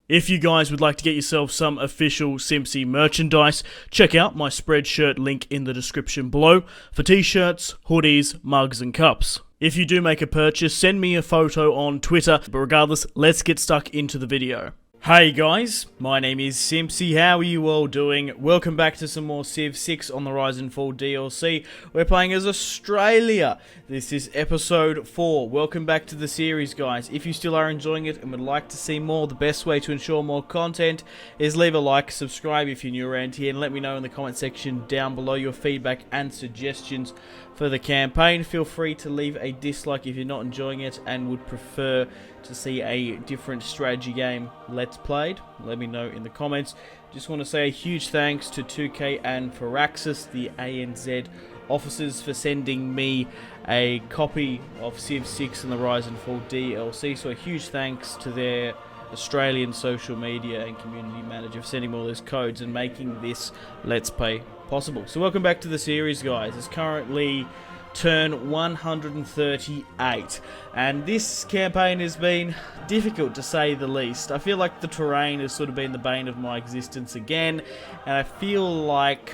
If you guys would like to get yourself some official Simpzy merchandise, check out my Spreadshirt link in the description below for t-shirts, hoodies, mugs and cups. If you do make a purchase, send me a photo on Twitter, but regardless, let's get stuck into the video. Hey guys, my name is Simpzy, how are you all doing? Welcome back to some more Civ 6 on the Rise and Fall DLC. We're playing as Australia. This is episode 4. Welcome back to the series, guys. If you still are enjoying it and would like to see more, the best way to ensure more content is leave a like, subscribe if you're new around here, and let me know in the comment section down below your feedback and suggestions for the campaign. Feel free to leave a dislike if you're not enjoying it and would prefer to see a different strategy game let's played. Let me know in the comments. Just want to say a huge thanks to 2K and Firaxis, the ANZ officers, for sending me a copy of Civ 6 and the Rise and Fall DLC. So a huge thanks to their Australian social media and community manager for sending me all those codes and making this let's play possible. So welcome back to the series, guys. It's currently turn 138, and this campaign has been difficult to say the least. I feel like the terrain has sort of been the bane of my existence again, and I feel like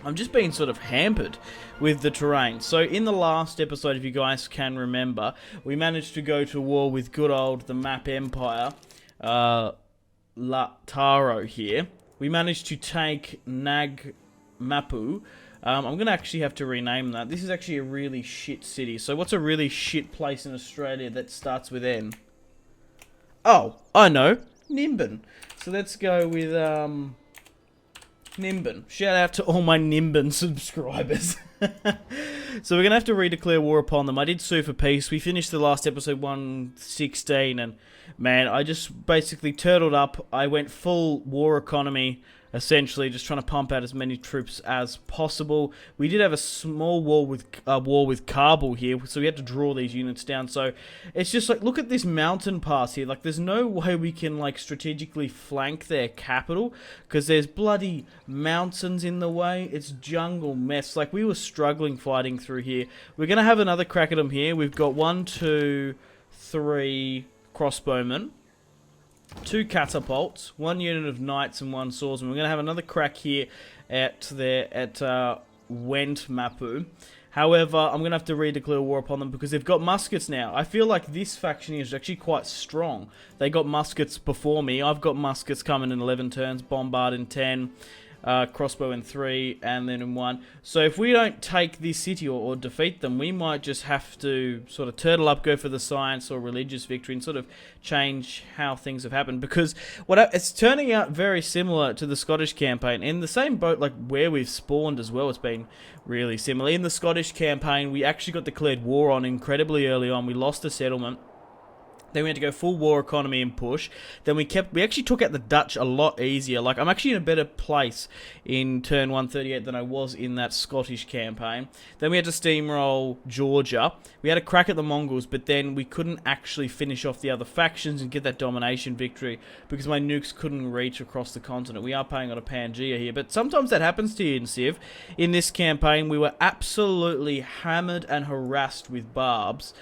I'm just being sort of hampered with the terrain. So in the last episode, if you guys can remember, we managed to go to war with good old the map empire, Lataro here. We managed to take Nagmapu. I'm going to actually have to rename that. This is actually a really shit city. So what's a really shit place in Australia that starts with N? Oh, I know. Nimbin. So let's go with Nimbin. Shout out to all my Nimbin subscribers. So we're going to have to redeclare war upon them. I did sue for peace. We finished the last episode 116, and man, I just basically turtled up. I went full war economy, essentially just trying to pump out as many troops as possible. We did have a small war with Kabul here, so we had to draw these units down. So it's just like, look at this mountain pass here. Like, there's no way we can like strategically flank their capital because there's bloody mountains in the way. It's jungle mess. Like, we were struggling fighting through here. We're gonna have another crack at them here. We've got 1, 2, 3 crossbowmen, 2 catapults, 1 unit of knights and 1 swordsman. We're going to have another crack here at Went Mapu. However, I'm going to have to redeclare war upon them because they've got muskets now. I feel like this faction is actually quite strong. They got muskets before me. I've got muskets coming in 11 turns, bombard in 10, crossbow in 3, and then in 1. So if we don't take this city or defeat them, we might just have to sort of turtle up, go for the science or religious victory, and sort of change how things have happened. Because it's turning out very similar to the Scottish campaign. In the same boat, like where we've spawned as well, it's been really similar. In the Scottish campaign, we actually got declared war on incredibly early on. We lost a settlement. Then we had to go full war economy and push. Then we actually took out the Dutch a lot easier. Like, I'm actually in a better place in turn 138 than I was in that Scottish campaign. Then we had to steamroll Georgia. We had a crack at the Mongols, but then we couldn't actually finish off the other factions and get that domination victory because my nukes couldn't reach across the continent. We are playing on a Pangea here, but sometimes that happens to you in Civ. In this campaign, we were absolutely hammered and harassed with barbs.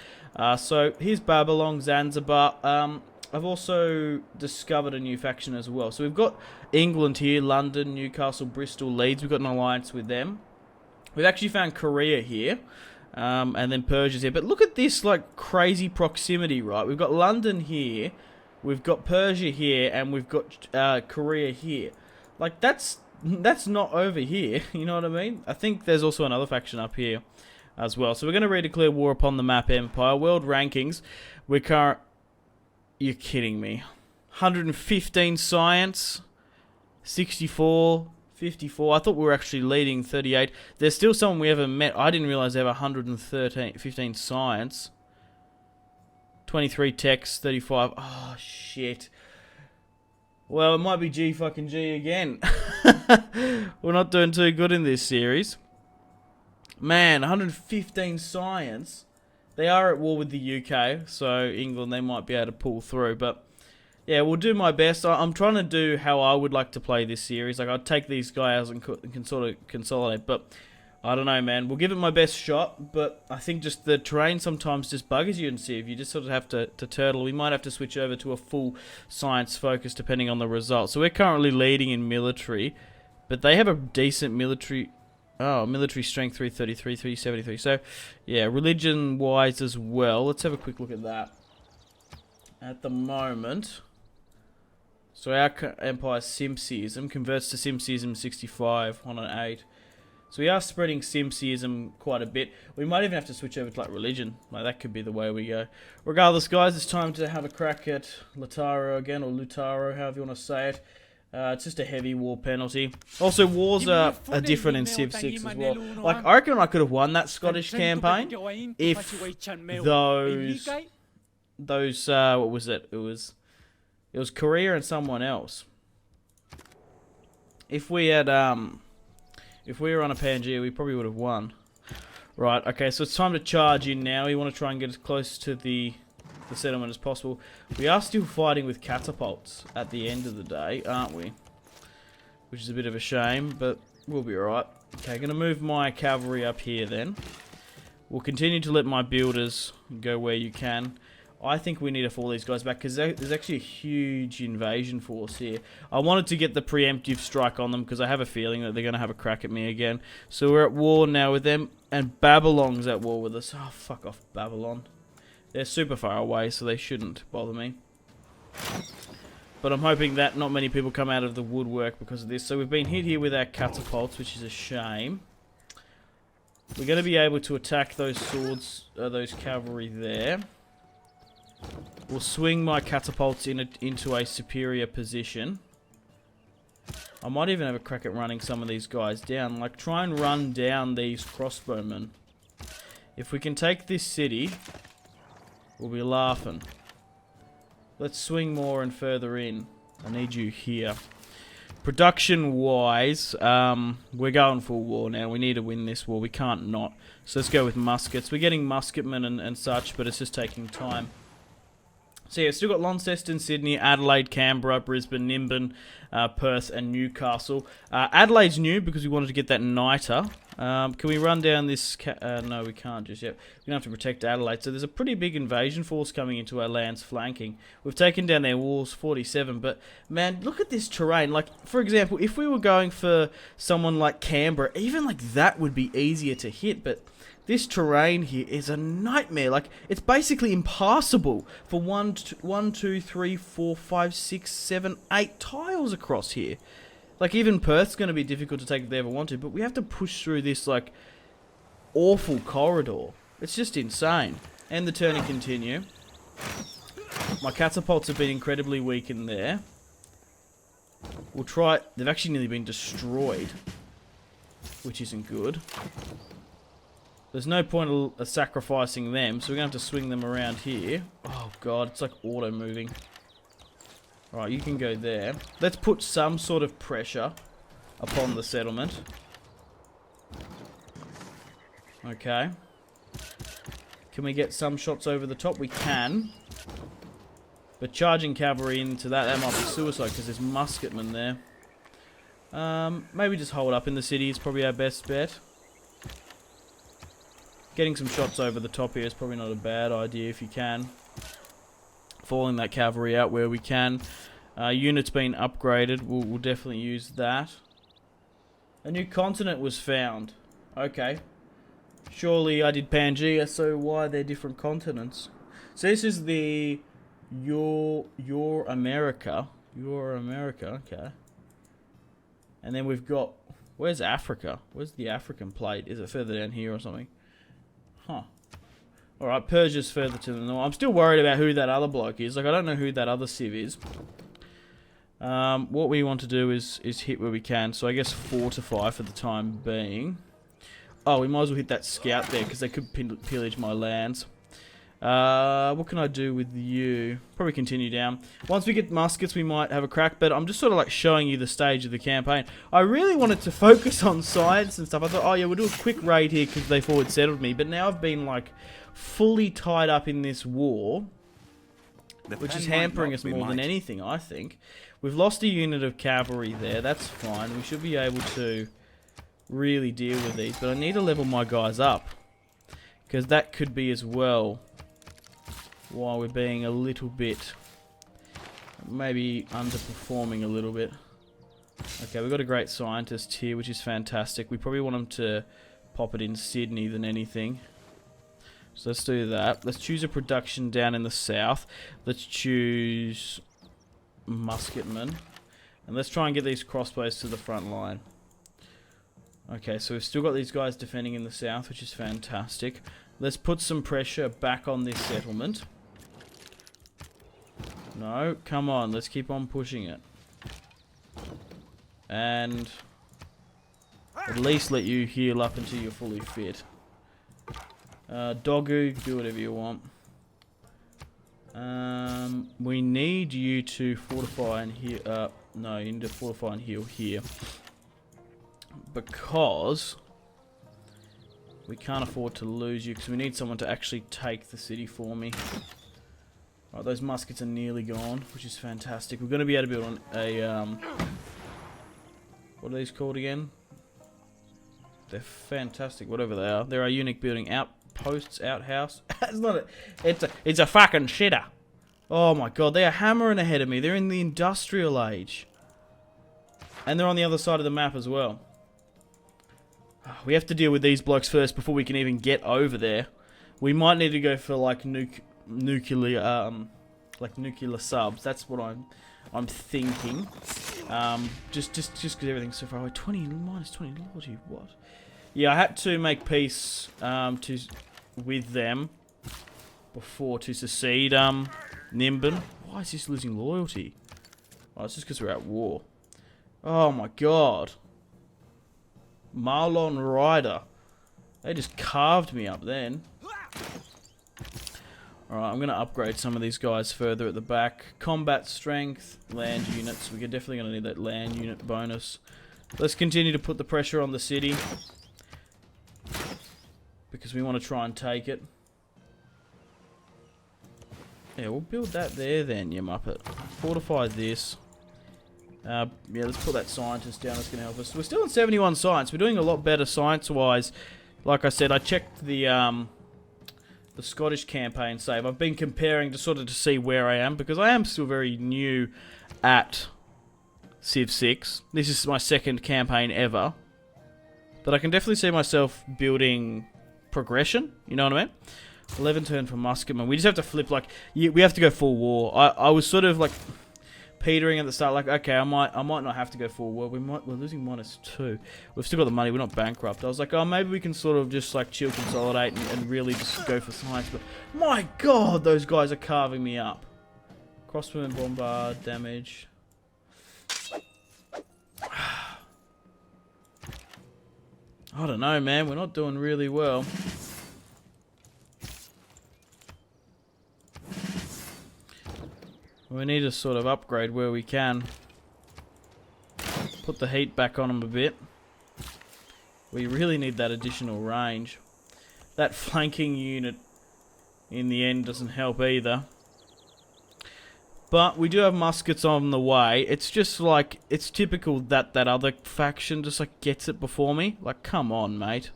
So here's Babylon, Zanzibar. I've also discovered a new faction as well. So we've got England here, London, Newcastle, Bristol, Leeds. We've got an alliance with them. We've actually found Korea here, and then Persia's here. But look at this like crazy proximity, right? We've got London here, we've got Persia here, and we've got Korea here. Like, that's not over here. You know what I mean? I think there's also another faction up here as well. So we're going to redeclare war upon the map empire. World rankings, you're kidding me. 115 science, 64, 54. I thought we were actually leading 38. There's still someone we haven't met. I didn't realize they have 15 science. 23 techs, 35. Oh, shit. Well, it might be G fucking G again. We're not doing too good in this series. Man, 115 science. They are at war with the UK, so England, they might be able to pull through. But yeah, we'll do my best. I'm trying to do how I would like to play this series. Like, I'd take these guys and can sort of consolidate. But I don't know, man. We'll give it my best shot, but I think just the terrain sometimes just buggers you and see if you just sort of have to turtle. We might have to switch over to a full science focus depending on the result. So we're currently leading in military, but they have a decent military... Oh, military strength 333, 373. So, yeah, religion-wise as well. Let's have a quick look at that. At the moment... So our empire Simpsyism converts to Simpsyism 65 on an 8. So we are spreading Simpsyism quite a bit. We might even have to switch over to like religion. Like that could be the way we go. Regardless, guys, it's time to have a crack at Lataro again, or Lutaro, however you want to say it. It's just a heavy war penalty. Also, wars are different in Civ 6 as well. Like, I reckon I could have won that Scottish campaign if those what was it? It was Korea and someone else. If we had if we were on a Pangaea, we probably would have won. Right, okay, so it's time to charge in now. We want to try and get as close to the settlement as possible. We are still fighting with catapults at the end of the day, aren't we? Which is a bit of a shame, but we'll be alright. Okay, going to move my cavalry up here then. We'll continue to let my builders go where you can. I think we need to fall these guys back because there's actually a huge invasion force here. I wanted to get the preemptive strike on them because I have a feeling that they're going to have a crack at me again. So we're at war now with them, and Babylon's at war with us. Oh, fuck off, Babylon. They're super far away, so they shouldn't bother me. But I'm hoping that not many people come out of the woodwork because of this. So we've been hit here with our catapults, which is a shame. We're going to be able to attack those swords, those cavalry there. We'll swing my catapults into a superior position. I might even have a crack at running some of these guys down. Like, try and run down these crossbowmen. If we can take this city, we'll be laughing. Let's swing more and further in. I need you here. Production-wise, we're going for war now. We need to win this war. We can't not. So let's go with muskets. We're getting musketmen and such, but it's just taking time. So yeah, still got Launceston, Sydney, Adelaide, Canberra, Brisbane, Nimbin, Perth, and Newcastle. Adelaide's new because we wanted to get that niter. Can we run down this? No, we can't just yet. We're going to have to protect Adelaide. So there's a pretty big invasion force coming into our lands flanking. We've taken down their walls, 47. But man, look at this terrain. Like, for example, if we were going for someone like Canberra, even like that would be easier to hit. But this terrain here is a nightmare. Like, it's basically impassable for 1, 2, 3, 4, 5, 6, 7, 8 tiles across here. Like, even Perth's going to be difficult to take if they ever want to, but we have to push through this, like, awful corridor. It's just insane. And the turn and continue. My catapults have been incredibly weak in there. We'll try... They've actually nearly been destroyed, which isn't good. There's no point of sacrificing them, so we're going to have to swing them around here. Oh, God, it's like auto-moving. Alright, you can go there. Let's put some sort of pressure upon the settlement. Okay. Can we get some shots over the top? We can. But charging cavalry into that might be suicide because there's musketmen there. Maybe just hold up in the city is probably our best bet. Getting some shots over the top here is probably not a bad idea if you can. Falling that cavalry out where we can. Units being upgraded, we'll definitely use that. A new continent was found. Okay. Surely I did Pangaea, so why are there different continents? So this is the Your America. Your America, okay. And then we've got... Where's Africa? Where's the African plate? Is it further down here or something? Huh. Alright, Persia's further to the north. I'm still worried about who that other bloke is. Like, I don't know who that other civ is. What we want to do is hit where we can. So I guess fortify for the time being. Oh, we might as well hit that scout there, because they could pillage my lands. What can I do with you? Probably continue down. Once we get muskets, we might have a crack, but I'm just sort of like showing you the stage of the campaign. I really wanted to focus on science and stuff. I thought, oh yeah, we'll do a quick raid here because they forward settled me, but now I've been like fully tied up in this war, which is hampering us more than anything, I think. We've lost a unit of cavalry there. That's fine. We should be able to really deal with these. But I need to level my guys up. Because that could be as well why we're being a little bit, maybe underperforming a little bit. Okay, we've got a great scientist here, which is fantastic. We probably want him to pop it in Sydney than anything. So let's do that. Let's choose a production down in the south. Let's choose musketmen. And let's try and get these crossbows to the front line. Okay, so we've still got these guys defending in the south, which is fantastic. Let's put some pressure back on this settlement. No, come on, let's keep on pushing it. And at least let you heal up until you're fully fit. Doggo, do whatever you want. We need you to fortify and heal. No, you need to fortify and heal here. Because we can't afford to lose you, because we need someone to actually take the city for me. Right, those muskets are nearly gone, which is fantastic. We're going to be able to build on a what are these called again? They're fantastic, whatever they are. They're a unique building. Outposts, outhouse. It's not a... It's a fucking shitter. Oh my god, they are hammering ahead of me. They're in the industrial age. And they're on the other side of the map as well. We have to deal with these blokes first before we can even get over there. We might need to go for like nuclear subs. That's what I'm thinking. Just because everything's so far away. Minus 20 loyalty. What? Yeah, I had to make peace with them before to secede. Nimbin. Why is this losing loyalty? Oh, it's just because we're at war. Oh my god. Marlon Ryder. They just carved me up then. Alright, I'm going to upgrade some of these guys further at the back. Combat strength, land units. We're definitely going to need that land unit bonus. Let's continue to put the pressure on the city. Because we want to try and take it. Yeah, we'll build that there then, you muppet. Fortify this. Yeah, let's put that scientist down. That's going to help us. We're still on 71 science. We're doing a lot better science-wise. Like I said, I checked the Scottish campaign save. I've been comparing to sort of to see where I am, because I am still very new at Civ 6. This is my second campaign ever. But I can definitely see myself building progression. You know what I mean? 11 turn for musketman. We just have to flip, like, we have to go full war. I was sort of like petering at the start, like, okay, I might not have to go full war. We're losing -2. We've still got the money. We're not bankrupt. I was like, oh, maybe we can sort of just like chill, consolidate, and really just go for science. But my god, those guys are carving me up. Crossbow and bombard damage. I don't know, man. We're not doing really well. We need to sort of upgrade where we can. Put the heat back on them a bit. We really need that additional range. That flanking unit in the end doesn't help either. But we do have muskets on the way. It's just like, it's typical that that other faction just like gets it before me. Like, come on, mate.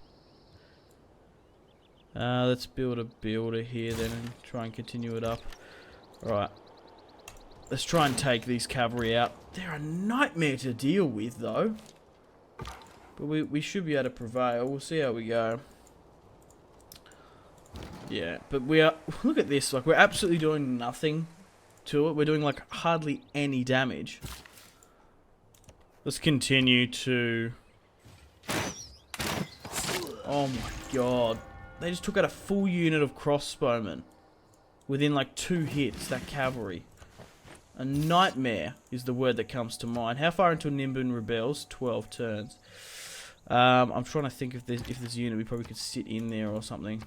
Let's build a builder here then and try and continue it up. Alright. Let's try and take these cavalry out. They're a nightmare to deal with, though. But we should be able to prevail. We'll see how we go. Yeah, but we are... Look at this. Like, we're absolutely doing nothing to it. We're doing, like, hardly any damage. Let's continue to... Oh, my God. They just took out a full unit of crossbowmen. Within, like, 2 hits, that cavalry. A nightmare is the word that comes to mind. How far until Nimbin rebels? 12 turns. I'm trying to think if there's a unit we probably could sit in there or something.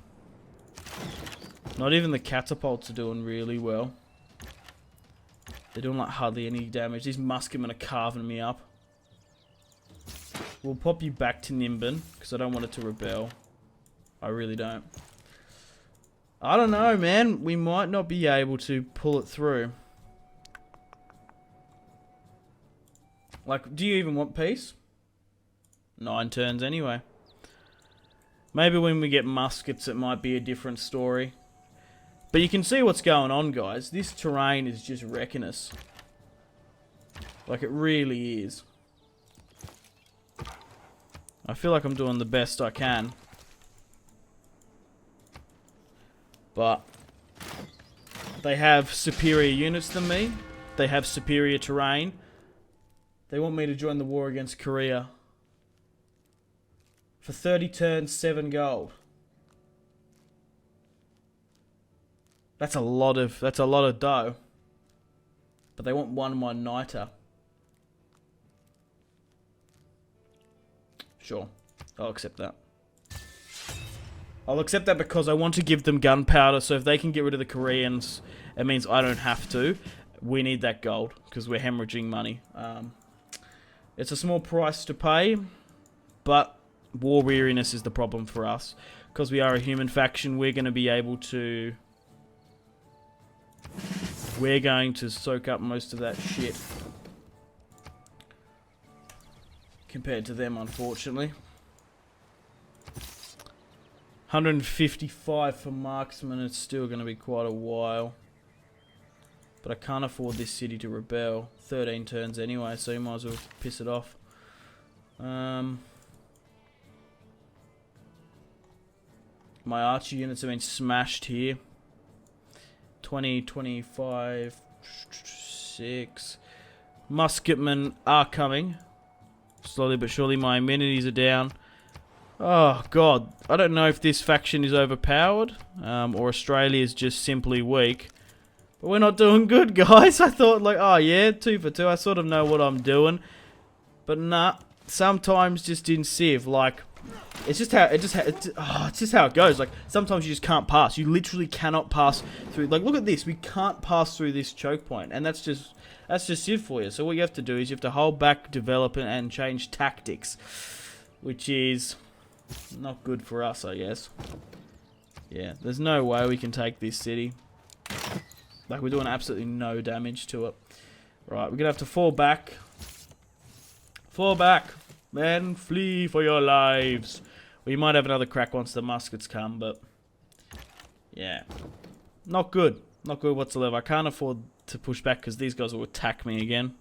Not even the catapults are doing really well. They're doing like hardly any damage. These musketmen are carving me up. We'll pop you back to Nimbin because I don't want it to rebel. I really don't. I don't know, man. We might not be able to pull it through. Like, do you even want peace? 9 turns anyway. Maybe when we get muskets it might be a different story. But you can see what's going on, guys. This terrain is just wrecking us. Like, it really is. I feel like I'm doing the best I can. But they have superior units than me. They have superior terrain. They want me to join the war against Korea. For 30 turns, 7 gold. That's a lot of dough. But they want 1 more niter. Sure, I'll accept that. I'll accept that because I want to give them gunpowder, so if they can get rid of the Koreans, it means I don't have to. We need that gold, because we're hemorrhaging money. It's a small price to pay, but war weariness is the problem for us. Because we are a human faction, we're going to be able to... We're going to soak up most of that shit. Compared to them, unfortunately. 155 for marksman, it's still going to be quite a while. But I can't afford this city to rebel. 13 turns anyway, so you might as well piss it off. My archer units have been smashed here. 20, 25, 6. Musketmen are coming. Slowly but surely my amenities are down. Oh god, I don't know if this faction is overpowered, or Australia is just simply weak. But we're not doing good, guys. I thought like, oh yeah, 2 for 2, I sort of know what I'm doing. But nah, sometimes just in Civ, like, it's just how it goes. Like, sometimes you just can't pass. You literally cannot pass through. Like, look at this, we can't pass through this choke point, and that's just Civ for you. So what you have to do is you have to hold back, develop, and change tactics, which is not good for us, I guess. Yeah, there's no way we can take this city. Like, we're doing absolutely no damage to it. Right, we're gonna have to fall back. Fall back, men, flee for your lives. We might have another crack once the muskets come, but yeah, not good. Not good whatsoever. I can't afford to push back because these guys will attack me again.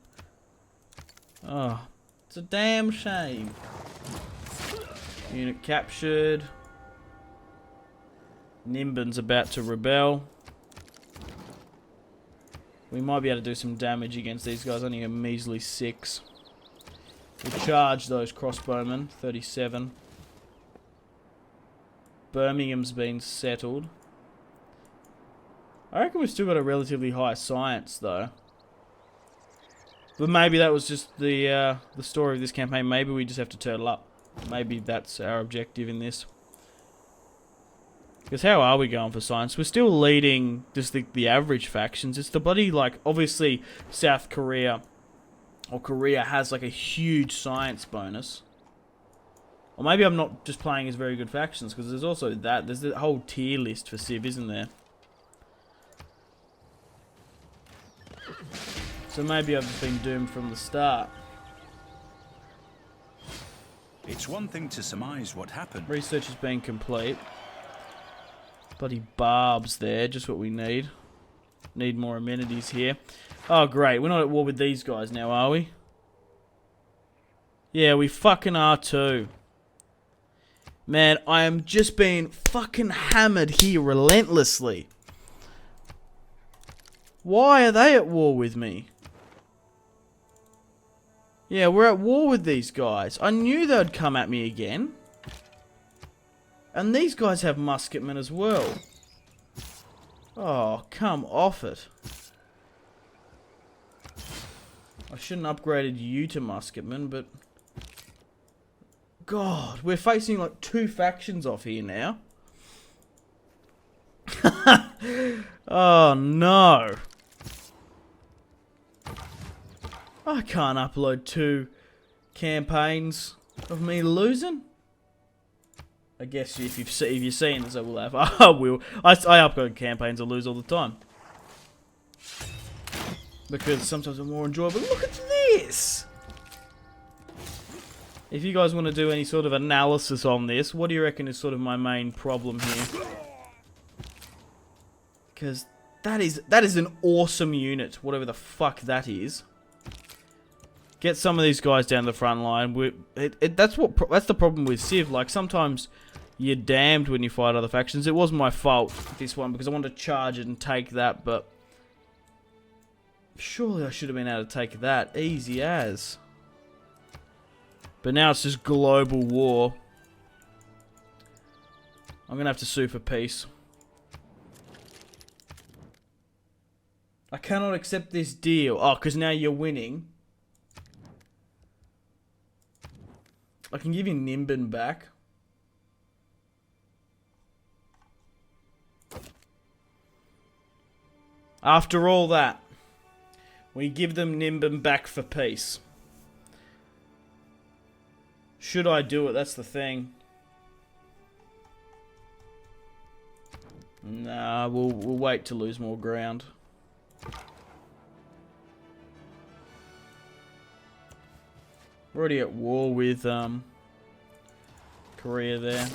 Oh, it's a damn shame. Unit captured. Nimbin's about to rebel. We might be able to do some damage against these guys. Only a measly 6. We'll charge those crossbowmen. 37. Birmingham's been settled. I reckon we've still got a relatively high science, though. But maybe that was just the story of this campaign. Maybe we just have to turtle up. Maybe that's our objective in this. Because how are we going for science? We're still leading just the average factions. It's the bloody, like, obviously South Korea or Korea has like a huge science bonus. Or maybe I'm not just playing as very good factions, because there's also that. There's the whole tier list for Civ, isn't there? So maybe I've just been doomed from the start. It's one thing to surmise what happened. Research has been complete. Bloody barbs there, just what we need. Need more amenities here. Oh great, we're not at war with these guys now, are we? Yeah, we fucking are too. Man, I am just being fucking hammered here relentlessly. Why are they at war with me? Yeah, we're at war with these guys. I knew they'd come at me again. And these guys have musketmen as well. Oh, come off it. I shouldn't have upgraded you to musketmen, but... God, we're facing like 2 factions off here now. Oh, no. I can't upload 2 campaigns of me losing. I guess if you've seen this, I will have. I will. I upload campaigns I lose all the time. Because sometimes they're more enjoyable. Look at this! If you guys want to do any sort of analysis on this, what do you reckon is sort of my main problem here? Because that is an awesome unit, whatever the fuck that is. Get some of these guys down the front line. That's the problem with Civ. Like, sometimes you're damned when you fight other factions. It wasn't my fault, this one, because I wanted to charge it and take that, but surely I should have been able to take that. Easy as. But now it's just global war. I'm going to have to sue for peace. I cannot accept this deal. Oh, because now you're winning. I can give you Nimbin back. After all that, we give them Nimbin back for peace. Should I do it? That's the thing. Nah, we'll wait to lose more ground. We're already at war with Korea there.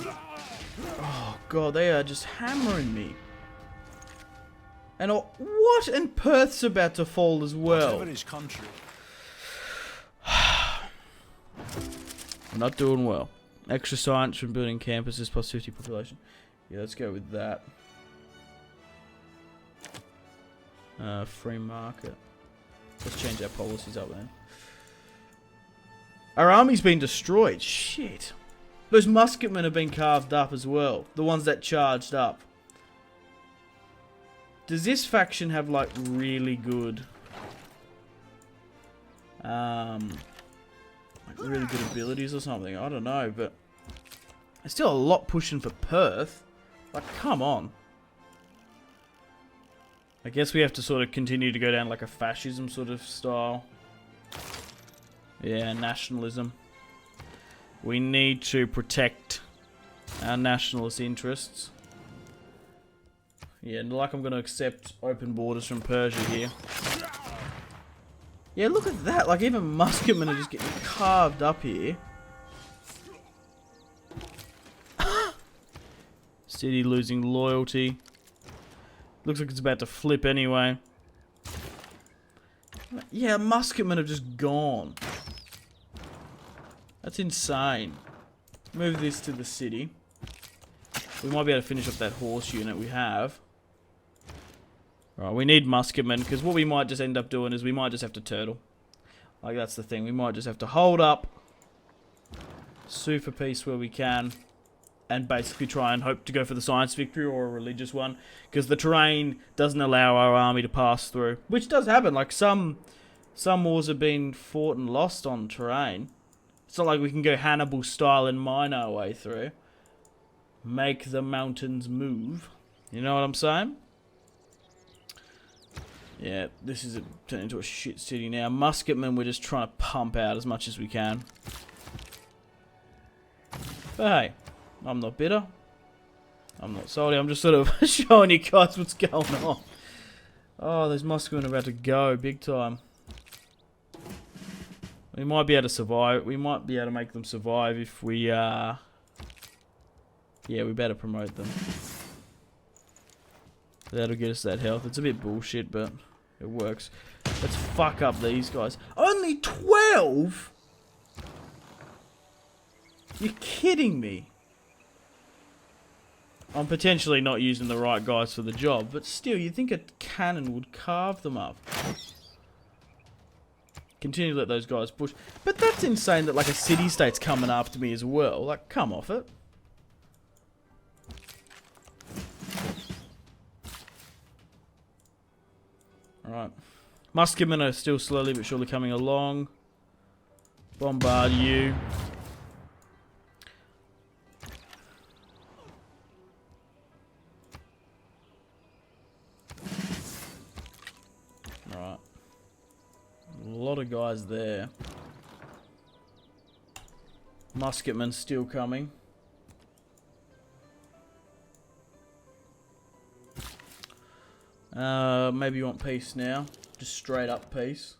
Oh god, they are just hammering me. And what? And Perth's about to fall as well. I'm not doing well. Extra science from building campuses plus 50 population. Yeah, let's go with that. Free market. Let's change our policies up then. Our army's been destroyed. Shit. Those musketmen have been carved up as well. The ones that charged up. Does this faction have, like, really good... like, really good abilities or something? I don't know, but... There's still a lot pushing for Perth. Like, come on. I guess we have to sort of continue to go down, like, a fascism sort of style. Yeah, nationalism. We need to protect our nationalist interests. Yeah, like I'm going to accept open borders from Persia here. Yeah, look at that. Like, even musketmen are just getting carved up here. City losing loyalty. Looks like it's about to flip anyway. Yeah, musketmen have just gone. That's insane. Move this to the city. We might be able to finish up that horse unit we have. Right, we need musketmen, because what we might just end up doing is we might just have to turtle. Like, that's the thing. We might just have to hold up, sue for peace where we can, and basically try and hope to go for the science victory or a religious one, because the terrain doesn't allow our army to pass through. Which does happen. Like, some wars have been fought and lost on terrain. It's not like we can go Hannibal style and mine our way through. Make the mountains move. You know what I'm saying? Yeah, this is turned into a shit city now. Musketmen, we're just trying to pump out as much as we can. But hey, I'm not bitter. I'm not salty. I'm just sort of showing you guys what's going on. Oh, those musketmen are about to go big time. We might be able to survive. We might be able to make them survive if we, yeah, we better promote them. That'll get us that health. It's a bit bullshit, but it works. Let's fuck up these guys. Only 12?! You're kidding me. I'm potentially not using the right guys for the job, but still, you'd think a cannon would carve them up. Continue to let those guys push. But that's insane that, like, a city-state's coming after me as well. Like, come off it. Alright. Musketmen are still slowly but surely coming along. Bombard you. Alright. A lot of guys there. Musketmen still coming. Maybe you want peace now. Just straight up peace.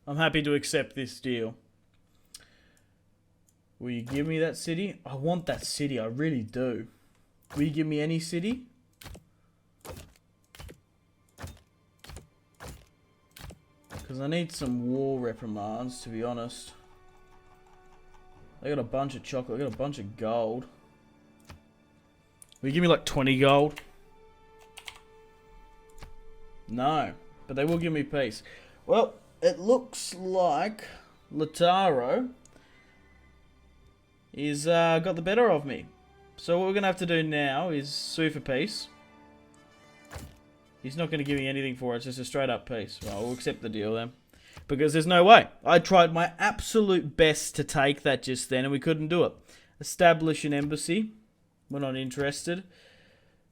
I'm happy to accept this deal. Will you give me that city? I want that city, I really do. Will you give me any city? Because I need some war reprimands, to be honest. They got a bunch of chocolate, they got a bunch of gold. Will you give me like 20 gold? No, but they will give me peace. Well, it looks like Lataro is got the better of me. So what we're going to have to do now is sue for peace. He's not going to give me anything for it, it's just a straight up peace. Well, we'll accept the deal then. Because there's no way. I tried my absolute best to take that just then and we couldn't do it. Establish an embassy. We're not interested.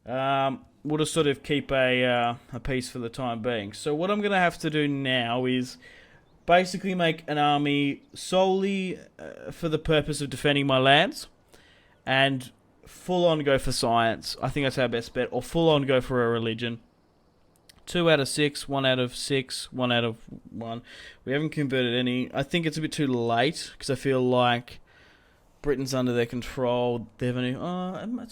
We'll just sort of keep a peace for the time being. So what I'm going to have to do now is basically make an army solely for the purpose of defending my lands. And full on go for science. I think that's our best bet. Or full on go for a religion. 2 out of 6, 1 out of 6, 1 out of 1. We haven't converted any. I think it's a bit too late because I feel like Britain's under their control. They have any,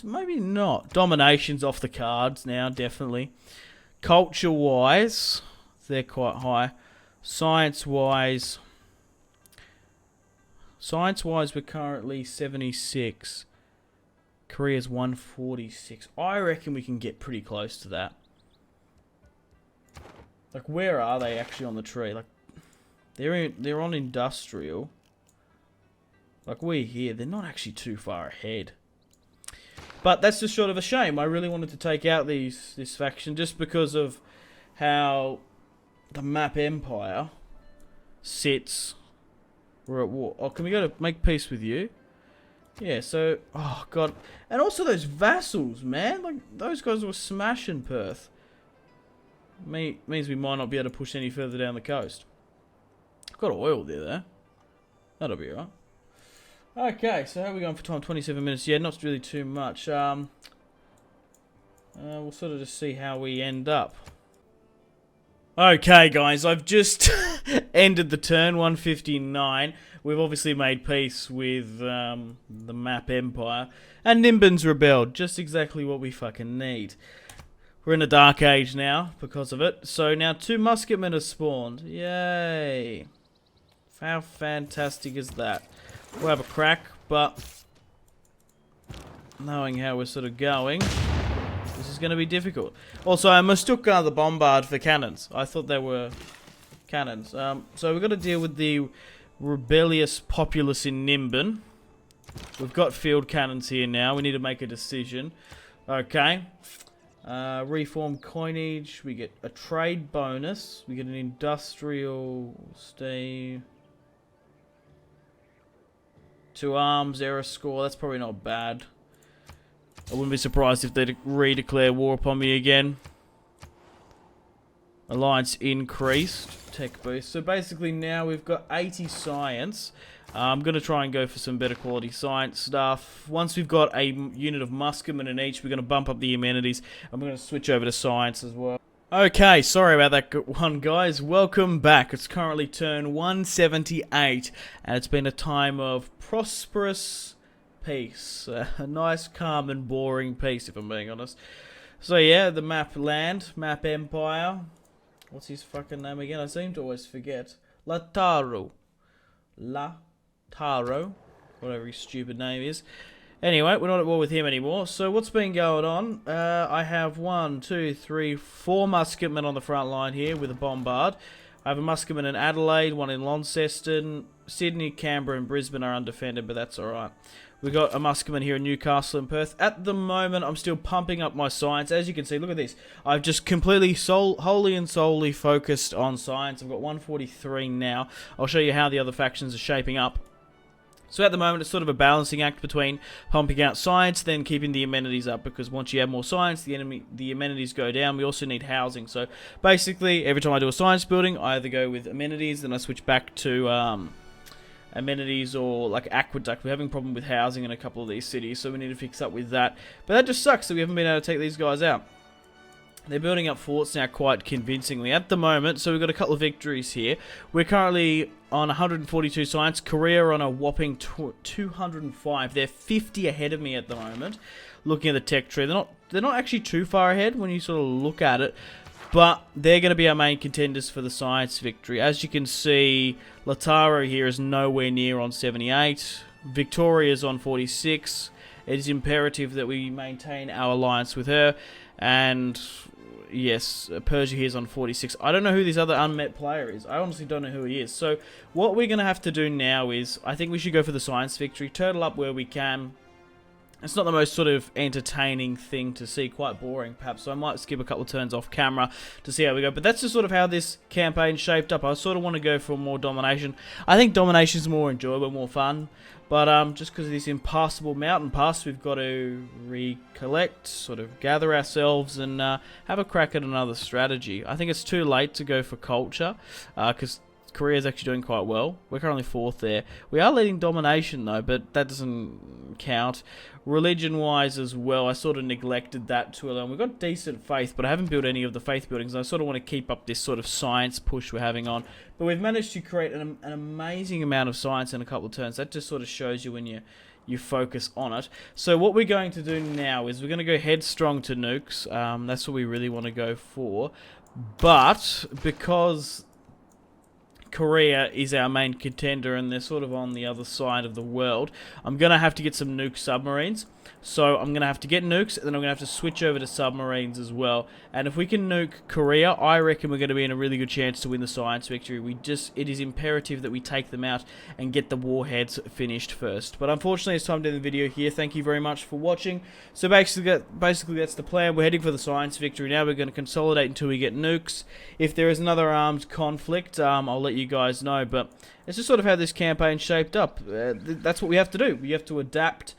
maybe not. Domination's off the cards now, definitely. Culture-wise, they're quite high. Science-wise, we're currently 76. Korea's 146. I reckon we can get pretty close to that. Like, where are they actually on the tree? Like, they're on industrial. Like, we're here. They're not actually too far ahead. But that's just sort of a shame. I really wanted to take out this faction just because of how the map Empire sits. We're at war. Oh, can we go to make peace with you? Yeah, so... Oh, God. And also those vassals, man. Like, those guys were smashing Perth. Means we might not be able to push any further down the coast. I've got oil there, though. That'll be alright. Okay, so how are we going for time? 27 minutes. Yeah, not really too much. We'll sort of just see how we end up. Okay, guys, I've just ended the turn, 159. We've obviously made peace with the map Empire. And Nimbin's rebelled. Just exactly what we fucking need. We're in a dark age now because of it. So now 2 musketmen have spawned. Yay. How fantastic is that? We'll have a crack, but knowing how we're sort of going, this is going to be difficult. Also, I mistook the bombard for cannons. I thought they were cannons. So we've got to deal with the rebellious populace in Nimbin. We've got field cannons here now. We need to make a decision. Okay. Reform coinage. We get a trade bonus. We get an industrial stay. 2 arms, error score. That's probably not bad. I wouldn't be surprised if they redeclare war upon me again. Alliance increased. Tech boost. So basically now we've got 80 science. I'm going to try and go for some better quality science stuff. Once we've got a unit of musketmen in each, we're going to bump up the amenities. And we're going to switch over to science as well. Okay, sorry about that one, guys. Welcome back. It's currently turn 178, and it's been a time of prosperous peace. A nice, calm, and boring peace, if I'm being honest. So yeah, the map Empire. What's his fucking name again? I seem to always forget. Lataro, whatever his stupid name is. Anyway, we're not at war with him anymore. So what's been going on? I have 1, 2, 3, 4 musketmen on the front line here with a bombard. I have a musketman in Adelaide, 1 in Launceston. Sydney, Canberra and Brisbane are undefended, but that's alright. We've got a musketman here in Newcastle and Perth. At the moment, I'm still pumping up my science. As you can see, look at this. I've just completely, wholly and solely focused on science. I've got 143 now. I'll show you how the other factions are shaping up. So at the moment, it's sort of a balancing act between pumping out science, then keeping the amenities up, because once you have more science, the amenities go down. We also need housing. So basically, every time I do a science building, I either go with amenities, then I switch back to amenities or like aqueduct. We're having a problem with housing in a couple of these cities, so we need to fix up with that. But that just sucks that we haven't been able to take these guys out. They're building up forts now quite convincingly at the moment, so we've got a couple of victories here. We're currently on 142 science. Korea on a whopping 205. They're 50 ahead of me at the moment. Looking at the tech tree, they're not actually too far ahead when you sort of look at it, but they're going to be our main contenders for the science victory. As you can see, Lataro here is nowhere near on 78. Victoria's on 46. It is imperative that we maintain our alliance with her, and yes, Persia here is on 46. I don't know who this other unmet player is. I honestly don't know who he is. So what we're going to have to do now is, I think we should go for the science victory. Turtle up where we can. It's not the most sort of entertaining thing to see. Quite boring, perhaps. So I might skip a couple of turns off camera to see how we go. But that's just sort of how this campaign shaped up. I sort of want to go for more domination. I think domination is more enjoyable, more fun. But just because of this impassable mountain pass, we've got to recollect, sort of gather ourselves, and have a crack at another strategy. I think it's too late to go for culture, because Korea's actually doing quite well. We're currently 4th there. We are leading domination though, but that doesn't count. Religion-wise as well, I sort of neglected that too early. We've got decent faith, but I haven't built any of the faith buildings. I sort of want to keep up this sort of science push we're having on. But we've managed to create an amazing amount of science in a couple of turns. That just sort of shows you when you focus on it. So what we're going to do now is we're going to go headstrong to nukes. That's what we really want to go for. But because Korea is our main contender and they're sort of on the other side of the world, I'm going to have to get some nuke submarines. So I'm going to have to get nukes, and then I'm going to have to switch over to submarines as well. And if we can nuke Korea, I reckon we're going to be in a really good chance to win the science victory. It is imperative that we take them out and get the warheads finished first. But unfortunately, it's time to end the video here. Thank you very much for watching. So basically that's the plan. We're heading for the science victory now. We're going to consolidate until we get nukes. If there is another armed conflict, I'll let you guys know. But it's just sort of how this campaign shaped up. That's what we have to do. We have to adapt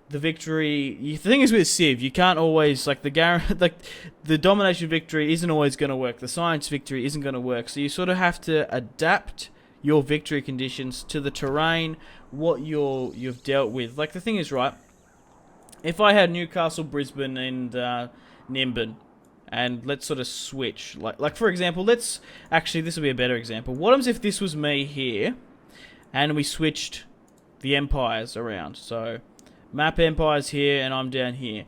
the victory. The thing is with Civ, you can't always, like the domination victory isn't always going to work. The science victory isn't going to work. So you sort of have to adapt your victory conditions to the terrain, what you've dealt with. Like the thing is, right, if I had Newcastle, Brisbane, and Nimbin, and let's sort of switch, like for example, this will be a better example. What happens if this was me here, and we switched the empires around? So map empires here, and I'm down here.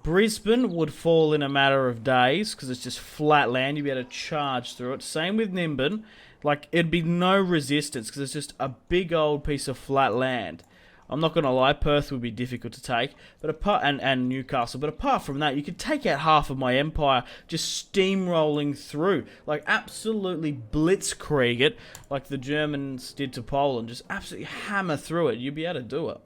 Brisbane would fall in a matter of days, because it's just flat land. You'd be able to charge through it. Same with Nimbin. Like, it'd be no resistance, because it's just a big old piece of flat land. I'm not going to lie, Perth would be difficult to take, but and Newcastle. But apart from that, you could take out half of my empire just steamrolling through. Like, absolutely blitzkrieg it, like the Germans did to Poland. Just absolutely hammer through it. You'd be able to do it.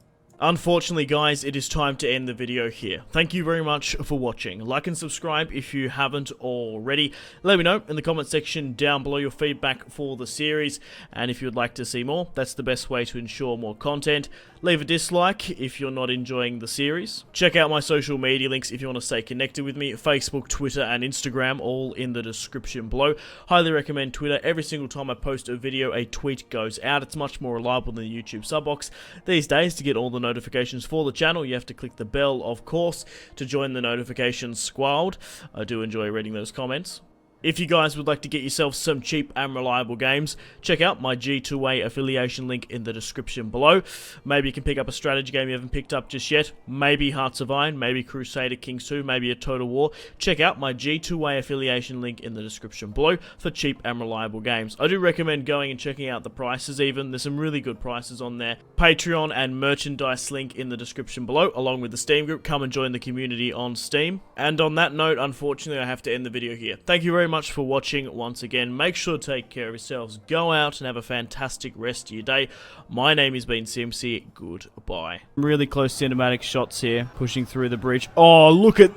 Unfortunately, guys, it is time to end the video here. Thank you very much for watching. Like and subscribe if you haven't already. Let me know in the comment section down below your feedback for the series, and if you'd like to see more, that's the best way to ensure more content. Leave a dislike if you're not enjoying the series. Check out my social media links if you want to stay connected with me. Facebook, Twitter, and Instagram, all in the description below. Highly recommend Twitter. Every single time I post a video, a tweet goes out. It's much more reliable than the YouTube sub box. These days, to get all the notifications for the channel, you have to click the bell, of course, to join the notifications squad. I do enjoy reading those comments. If you guys would like to get yourself some cheap and reliable games, check out my G2A affiliation link in the description below. Maybe you can pick up a strategy game you haven't picked up just yet. Maybe Hearts of Iron, maybe Crusader Kings 2, maybe a Total War. Check out my G2A affiliation link in the description below for cheap and reliable games. I do recommend going and checking out the prices even. There's some really good prices on there. Patreon and merchandise link in the description below, along with the Steam group. Come and join the community on Steam. And on that note, unfortunately, I have to end the video here. Thank you very much for watching once again. Make sure to take care of yourselves. Go out and have a fantastic rest of your day. My name has been Simpzy. Goodbye. Really close cinematic shots here, pushing through the bridge. Oh, look at...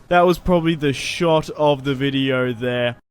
That was probably the shot of the video there.